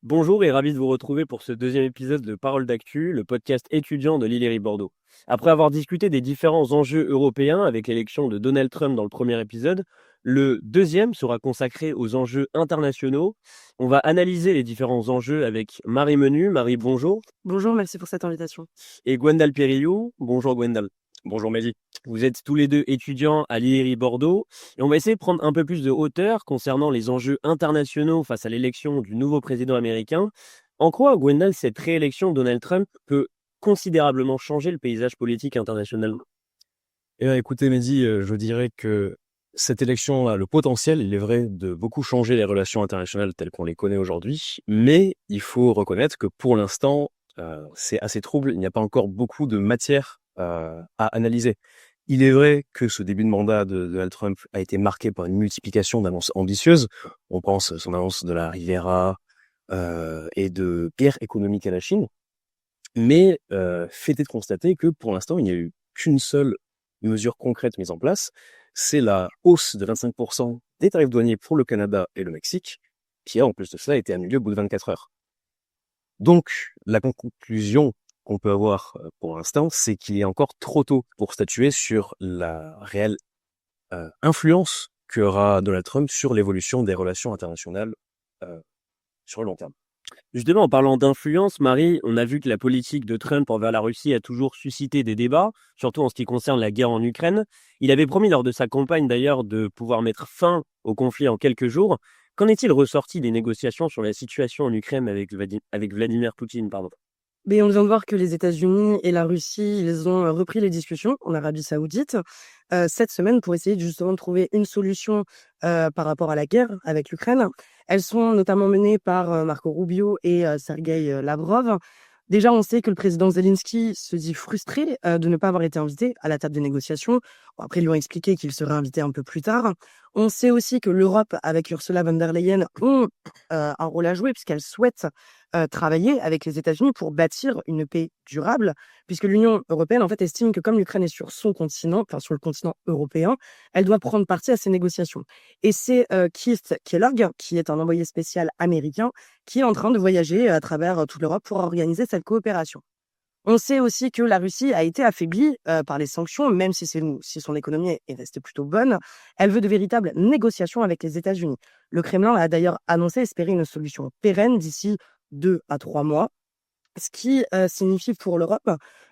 Bonjour et ravi de vous retrouver pour ce deuxième épisode de Parole d'actu, le podcast étudiant de l'Illerie Bordeaux. Après avoir discuté des différents enjeux européens avec l'élection de Donald Trump dans le premier épisode, le deuxième sera consacré aux enjeux internationaux. On va analyser les différents enjeux avec Marie Menu. Marie, bonjour. Bonjour, merci pour cette invitation. Et Gwendal Périllou. Bonjour Gwendal. Bonjour Mehdi. Vous êtes tous les deux étudiants à l'IRI Bordeaux et on va essayer de prendre un peu plus de hauteur concernant les enjeux internationaux face à l'élection du nouveau président américain. En quoi, Gwendal, cette réélection de Donald Trump peut considérablement changer le paysage politique international? Eh bien, écoutez Mehdi, je dirais que cette élection a le potentiel, il est vrai, de beaucoup changer les relations internationales telles qu'on les connaît aujourd'hui, mais il faut reconnaître que pour l'instant, c'est assez trouble, il n'y a pas encore beaucoup de matière à analyser. Il est vrai que ce début de mandat de Donald Trump a été marqué par une multiplication d'annonces ambitieuses. On pense à son annonce de la Riviera et de guerre économique à la Chine. Mais fait est de constater que pour l'instant, il n'y a eu qu'une seule mesure concrète mise en place, c'est la hausse de 25% des tarifs douaniers pour le Canada et le Mexique, qui a en plus de cela été annulée au bout de 24 heures. Donc, la conclusion qu'on peut avoir pour l'instant, c'est qu'il est encore trop tôt pour statuer sur la réelle influence qu'aura Donald Trump sur l'évolution des relations internationales sur le long terme. Justement, en parlant d'influence, Marie, on a vu que la politique de Trump envers la Russie a toujours suscité des débats, surtout en ce qui concerne la guerre en Ukraine. Il avait promis lors de sa campagne d'ailleurs de pouvoir mettre fin au conflit en quelques jours. Qu'en est-il ressorti des négociations sur la situation en Ukraine avec Vladimir Poutine, pardon? Mais on vient de voir que les États-Unis et la Russie, ils ont repris les discussions en Arabie Saoudite cette semaine pour essayer justement de trouver une solution par rapport à la guerre avec l'Ukraine. Elles sont notamment menées par Marco Rubio et Sergueï Lavrov. Déjà, on sait que le président Zelensky se dit frustré de ne pas avoir été invité à la table des négociations. Bon, après, ils lui ont expliqué qu'il serait invité un peu plus tard. On sait aussi que l'Europe, avec Ursula von der Leyen, ont un rôle à jouer puisqu'elle souhaite travailler avec les États-Unis pour bâtir une paix durable, puisque l'Union européenne en fait estime que comme l'Ukraine est sur son continent, enfin sur le continent européen, elle doit prendre partie à ces négociations. Et c'est Keith Kellogg, qui est un envoyé spécial américain, qui est en train de voyager à travers toute l'Europe pour organiser cette coopération. On sait aussi que la Russie a été affaiblie par les sanctions, même si son économie est restée plutôt bonne. Elle veut de véritables négociations avec les États-Unis. Le Kremlin a d'ailleurs annoncé espérer une solution pérenne d'ici 2 à 3 mois, ce qui signifie pour l'Europe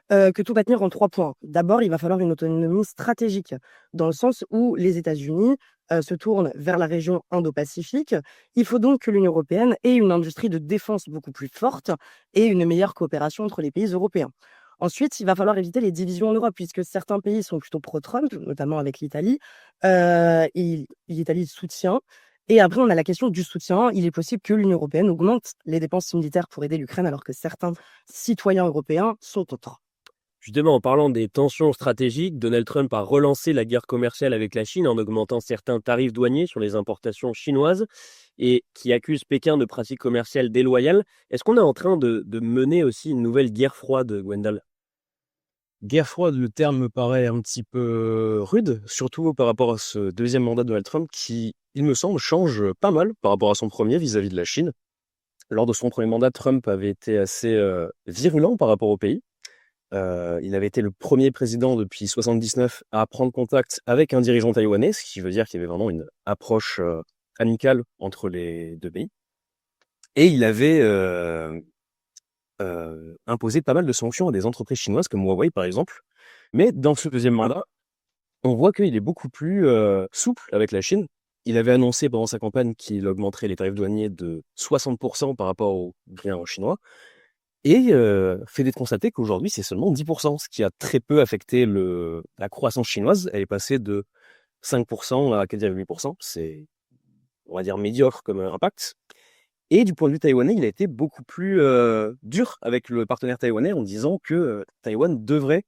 que tout va tenir en 3 points. D'abord, il va falloir une autonomie stratégique, dans le sens où les États-Unis se tournent vers la région Indo-Pacifique. Il faut donc que l'Union européenne ait une industrie de défense beaucoup plus forte et une meilleure coopération entre les pays européens. Ensuite, il va falloir éviter les divisions en Europe, puisque certains pays sont plutôt pro-Trump, notamment avec l'Italie. L'Italie soutient. Et après, on a la question du soutien. Il est possible que l'Union européenne augmente les dépenses militaires pour aider l'Ukraine, alors que certains citoyens européens sont contre. Justement, en parlant des tensions stratégiques, Donald Trump a relancé la guerre commerciale avec la Chine en augmentant certains tarifs douaniers sur les importations chinoises et qui accuse Pékin de pratiques commerciales déloyales. Est-ce qu'on est en train de mener aussi une nouvelle guerre froide, Gwendal? Guerre froide, le terme me paraît un petit peu rude, surtout par rapport à ce deuxième mandat de Donald Trump qui, il me semble, change pas mal par rapport à son premier vis-à-vis de la Chine. Lors de son premier mandat, Trump avait été assez virulent par rapport au pays. Il avait été le premier président depuis 1979 à prendre contact avec un dirigeant taïwanais, ce qui veut dire qu'il y avait vraiment une approche amicale entre les deux pays. Et il avait imposé pas mal de sanctions à des entreprises chinoises comme Huawei par exemple. Mais dans ce deuxième mandat, on voit qu'il est beaucoup plus souple avec la Chine. Il avait annoncé pendant sa campagne qu'il augmenterait les tarifs douaniers de 60% par rapport aux biens chinois. Et fait d'être constaté qu'aujourd'hui, c'est seulement 10%, ce qui a très peu affecté la croissance chinoise. Elle est passée de 5% à 4,8%. C'est, on va dire, médiocre comme impact. Et du point de vue taïwanais, il a été beaucoup plus dur avec le partenaire taïwanais en disant que Taïwan devrait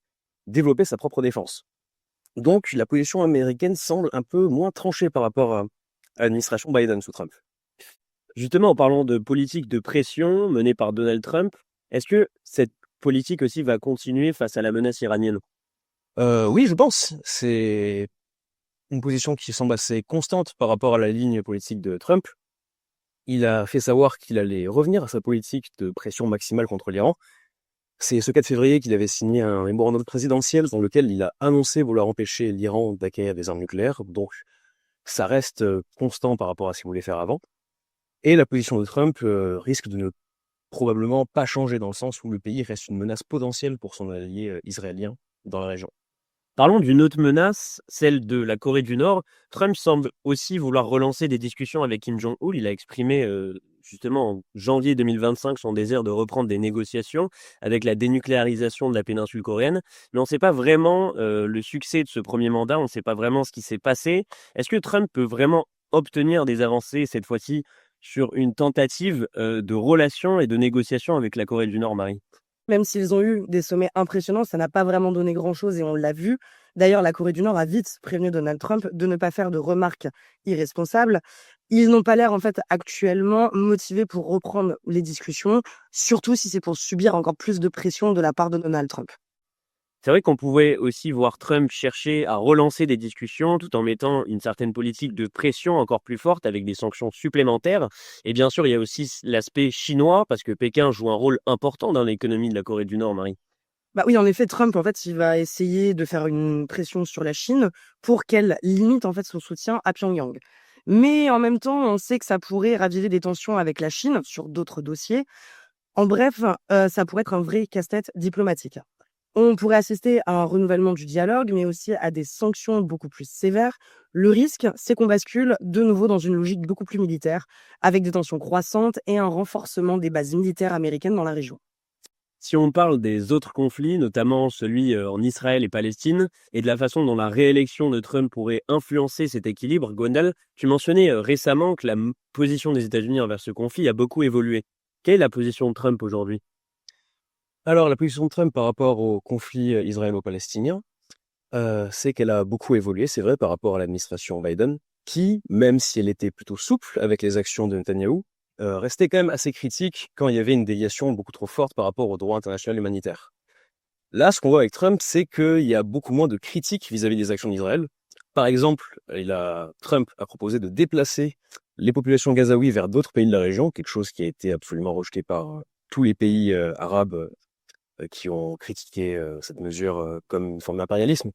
développer sa propre défense. Donc, la position américaine semble un peu moins tranchée par rapport à l'administration Biden sous Trump. Justement, en parlant de politique de pression menée par Donald Trump, est-ce que cette politique aussi va continuer face à la menace iranienne? Oui, je pense. C'est une position qui semble assez constante par rapport à la ligne politique de Trump. il a fait savoir qu'il allait revenir à sa politique de pression maximale contre l'Iran. C'est ce 4 février qu'il avait signé un mémorandum présidentiel dans lequel il a annoncé vouloir empêcher l'Iran d'acquérir des armes nucléaires. Donc, ça reste constant par rapport à ce qu'il voulait faire avant. Et la position de Trump risque de ne probablement pas changer dans le sens où le pays reste une menace potentielle pour son allié israélien dans la région. Parlons d'une autre menace, celle de la Corée du Nord. Trump semble aussi vouloir relancer des discussions avec Kim Jong-un. Il a exprimé justement en janvier 2025 son désir de reprendre des négociations avec la dénucléarisation de la péninsule coréenne. Mais on ne sait pas vraiment le succès de ce premier mandat, on ne sait pas vraiment ce qui s'est passé. Est-ce que Trump peut vraiment obtenir des avancées cette fois-ci sur une tentative de relation et de négociation avec la Corée du Nord, Marie? Même s'ils ont eu des sommets impressionnants, ça n'a pas vraiment donné grand-chose et on l'a vu. D'ailleurs, la Corée du Nord a vite prévenu Donald Trump de ne pas faire de remarques irresponsables. Ils n'ont pas l'air, en fait, actuellement motivés pour reprendre les discussions, surtout si c'est pour subir encore plus de pression de la part de Donald Trump. C'est vrai qu'on pouvait aussi voir Trump chercher à relancer des discussions tout en mettant une certaine politique de pression encore plus forte avec des sanctions supplémentaires. Et bien sûr, il y a aussi l'aspect chinois parce que Pékin joue un rôle important dans l'économie de la Corée du Nord, Marie. Bah oui, en effet, Trump, en fait, il va essayer de faire une pression sur la Chine pour qu'elle limite, en fait, son soutien à Pyongyang. Mais en même temps, on sait que ça pourrait raviver des tensions avec la Chine sur d'autres dossiers. En bref, ça pourrait être un vrai casse-tête diplomatique. On pourrait assister à un renouvellement du dialogue, mais aussi à des sanctions beaucoup plus sévères. Le risque, c'est qu'on bascule de nouveau dans une logique beaucoup plus militaire, avec des tensions croissantes et un renforcement des bases militaires américaines dans la région. Si on parle des autres conflits, notamment celui en Israël et Palestine, et de la façon dont la réélection de Trump pourrait influencer cet équilibre, Gwendal, tu mentionnais récemment que la position des États-Unis envers ce conflit a beaucoup évolué. Quelle est la position de Trump aujourd'hui? Alors, la position de Trump par rapport au conflit israélo-palestinien, c'est qu'elle a beaucoup évolué, c'est vrai, par rapport à l'administration Biden, qui, même si elle était plutôt souple avec les actions de Netanyahou, restait quand même assez critique quand il y avait une déviation beaucoup trop forte par rapport au droit international humanitaire. Là, ce qu'on voit avec Trump, c'est qu'il y a beaucoup moins de critiques vis-à-vis des actions d'Israël. Par exemple, Trump a proposé de déplacer les populations gazaouis vers d'autres pays de la région, quelque chose qui a été absolument rejeté par tous les pays arabes qui ont critiqué cette mesure comme une forme d'impérialisme.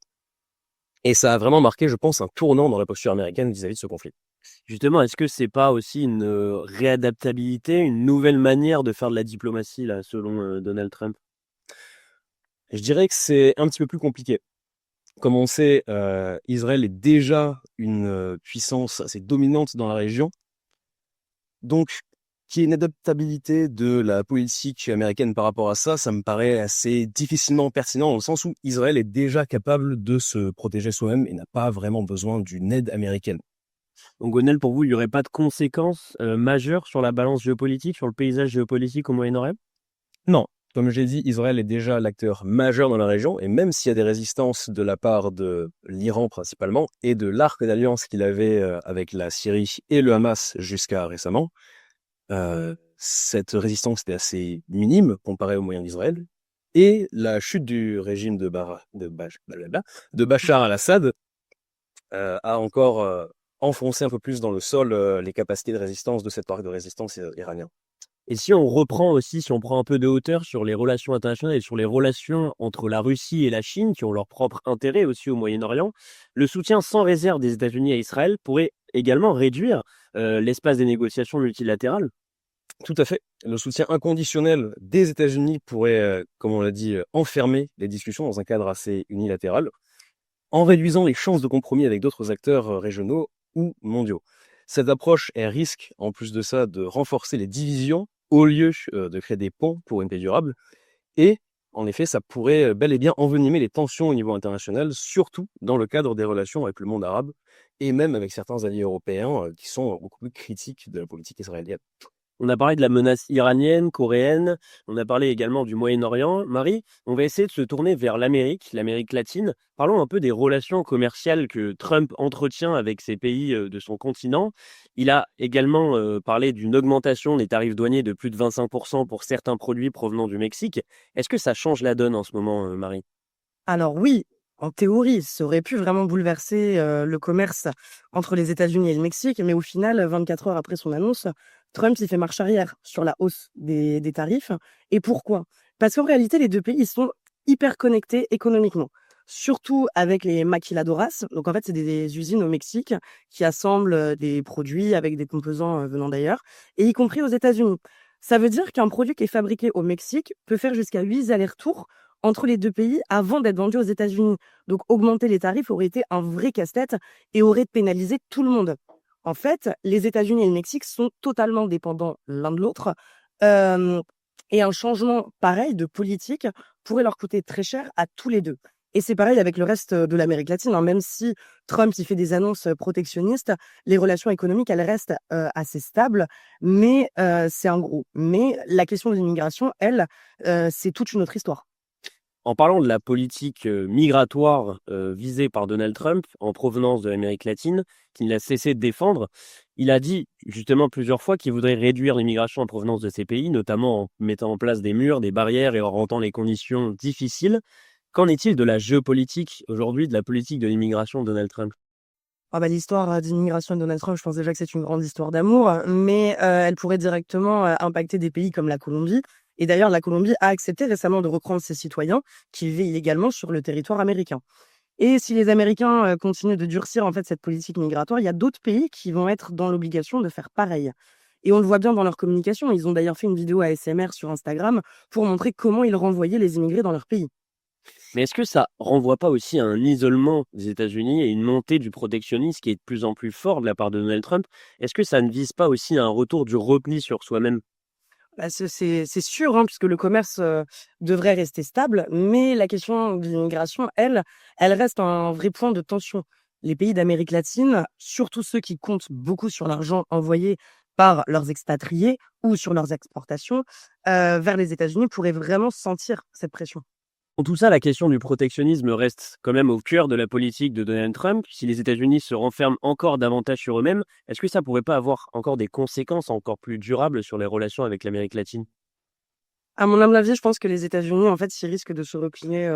Et ça a vraiment marqué, je pense, un tournant dans la posture américaine vis-à-vis de ce conflit. Justement, est-ce que c'est pas aussi une réadaptabilité, une nouvelle manière de faire de la diplomatie, là, selon Donald Trump? Je dirais que c'est un petit peu plus compliqué. Comme on sait, Israël est déjà une puissance assez dominante dans la région. Donc, qu'il y ait une adaptabilité de la politique américaine par rapport à ça, ça me paraît assez difficilement pertinent dans le sens où Israël est déjà capable de se protéger soi-même et n'a pas vraiment besoin d'une aide américaine. Donc, Gonel, pour vous, il n'y aurait pas de conséquences majeures sur la balance géopolitique, sur le paysage géopolitique au Moyen-Orient? Non, comme j'ai dit, Israël est déjà l'acteur majeur dans la région, et même s'il y a des résistances de la part de l'Iran principalement, et de l'arc d'alliance qu'il avait avec la Syrie et le Hamas jusqu'à récemment, cette résistance était assez minime comparée aux moyens d'Israël. Et la chute du régime de Bachar al-Assad a encore enfoncé un peu plus dans le sol les capacités de résistance de cet arc de résistance iranien. Et si on reprend aussi, si on prend un peu de hauteur sur les relations internationales et sur les relations entre la Russie et la Chine, qui ont leur propre intérêt aussi au Moyen-Orient, le soutien sans réserve des États-Unis à Israël pourrait également réduire l'espace des négociations multilatérales. Tout à fait. Le soutien inconditionnel des États-Unis pourrait, comme on l'a dit, enfermer les discussions dans un cadre assez unilatéral, en réduisant les chances de compromis avec d'autres acteurs régionaux ou mondiaux. Cette approche, elle risque, en plus de ça, de renforcer les divisions au lieu de créer des ponts pour une paix durable. Et, en effet, ça pourrait bel et bien envenimer les tensions au niveau international, surtout dans le cadre des relations avec le monde arabe, et même avec certains alliés européens qui sont beaucoup plus critiques de la politique israélienne. On a parlé de la menace iranienne, coréenne, on a parlé également du Moyen-Orient. Marie, on va essayer de se tourner vers l'Amérique latine. Parlons un peu des relations commerciales que Trump entretient avec ces pays de son continent. Il a également parlé d'une augmentation des tarifs douaniers de plus de 25% pour certains produits provenant du Mexique. Est-ce que ça change la donne en ce moment, Marie? Alors oui, en théorie, ça aurait pu vraiment bouleverser le commerce entre les États-Unis et le Mexique, mais au final, 24 heures après son annonce, Trump, il fait marche arrière sur la hausse des tarifs. Et pourquoi? Parce qu'en réalité, les 2 pays, ils sont hyper connectés économiquement, surtout avec les maquiladoras. Donc en fait, c'est des usines au Mexique qui assemblent, des produits avec des composants, venant d'ailleurs, et y compris aux États-Unis. Ça veut dire qu'un produit qui est fabriqué au Mexique peut faire jusqu'à 8 allers-retours entre les 2 pays avant d'être vendu aux États-Unis. Donc augmenter les tarifs aurait été un vrai casse-tête et aurait pénalisé tout le monde. En fait, les États-Unis et le Mexique sont totalement dépendants l'un de l'autre, hem et un changement pareil de politique pourrait leur coûter très cher à tous les 2. Et c'est pareil avec le reste, de l'Amérique latine, hein. Même si Trump, il fait des annonces, protectionnistes, les relations économiques, elles restent, assez stables, mais c'est un gros. Mais la question de l'immigration, elle, c'est toute une autre histoire. En parlant de la politique migratoire visée par Donald Trump en provenance de l'Amérique latine, qu'il n'a cessé de défendre, il a dit justement plusieurs fois qu'il voudrait réduire l'immigration en provenance de ces pays, notamment en mettant en place des murs, des barrières et en rendant les conditions difficiles. Qu'en est-il de la géopolitique aujourd'hui, de la politique de l'immigration de Donald Trump? Ah bah, l'histoire, d'immigration de Donald Trump, je pense déjà que c'est une grande histoire d'amour, mais elle pourrait directement, impacter des pays comme la Colombie. Et d'ailleurs, la Colombie a accepté récemment de reprendre ses citoyens qui vivaient illégalement sur le territoire américain. Et si les Américains, continuent de durcir, en fait, cette politique migratoire, il y a d'autres pays qui vont être dans l'obligation de faire pareil. Et on le voit bien dans leur communication. Ils ont d'ailleurs fait une vidéo ASMR sur Instagram pour montrer comment ils renvoyaient les immigrés dans leur pays. Mais est-ce que ça renvoie pas aussi à un isolement des États-Unis et une montée du protectionnisme qui est de plus en plus fort de la part de Donald Trump? Est-ce que ça ne vise pas aussi à un retour du repli sur soi-même? Bah, c'est sûr, hein, puisque le commerce, devrait rester stable, mais la question de l'immigration, elle reste un vrai point de tension. Les pays d'Amérique latine, surtout ceux qui comptent beaucoup sur l'argent envoyé par leurs expatriés ou sur leurs exportations, vers les États-Unis, pourraient vraiment sentir cette pression. En tout ça, la question du protectionnisme reste quand même au cœur de la politique de Donald Trump. Si les États-Unis se renferment encore davantage sur eux-mêmes, est-ce que ça pourrait pas avoir encore des conséquences encore plus durables sur les relations avec l'Amérique latine? À mon humble avis, je pense que les États-Unis, en fait, ils risquent de se replier,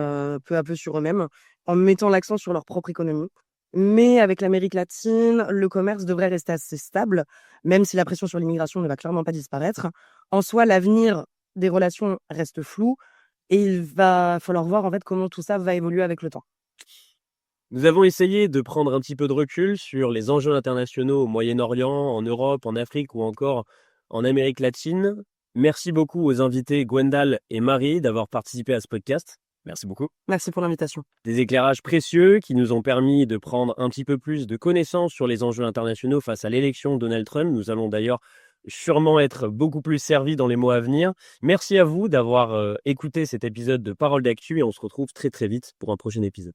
peu à peu sur eux-mêmes, en mettant l'accent sur leur propre économie. Mais avec l'Amérique latine, le commerce devrait rester assez stable, même si la pression sur l'immigration ne va clairement pas disparaître. En soi, l'avenir des relations reste flou et il va falloir voir, en fait, comment tout ça va évoluer avec le temps. Nous avons essayé de prendre un petit peu de recul sur les enjeux internationaux au Moyen-Orient, en Europe, en Afrique ou encore en Amérique latine. Merci beaucoup aux invités Gwendal et Marie d'avoir participé à ce podcast. Merci beaucoup. Merci pour l'invitation. Des éclairages précieux qui nous ont permis de prendre un petit peu plus de connaissances sur les enjeux internationaux face à l'élection de Donald Trump. Nous allons d'ailleurs sûrement être beaucoup plus servis dans les mois à venir. Merci à vous d'avoir écouté cet épisode de Parole d'actu et on se retrouve très très vite pour un prochain épisode.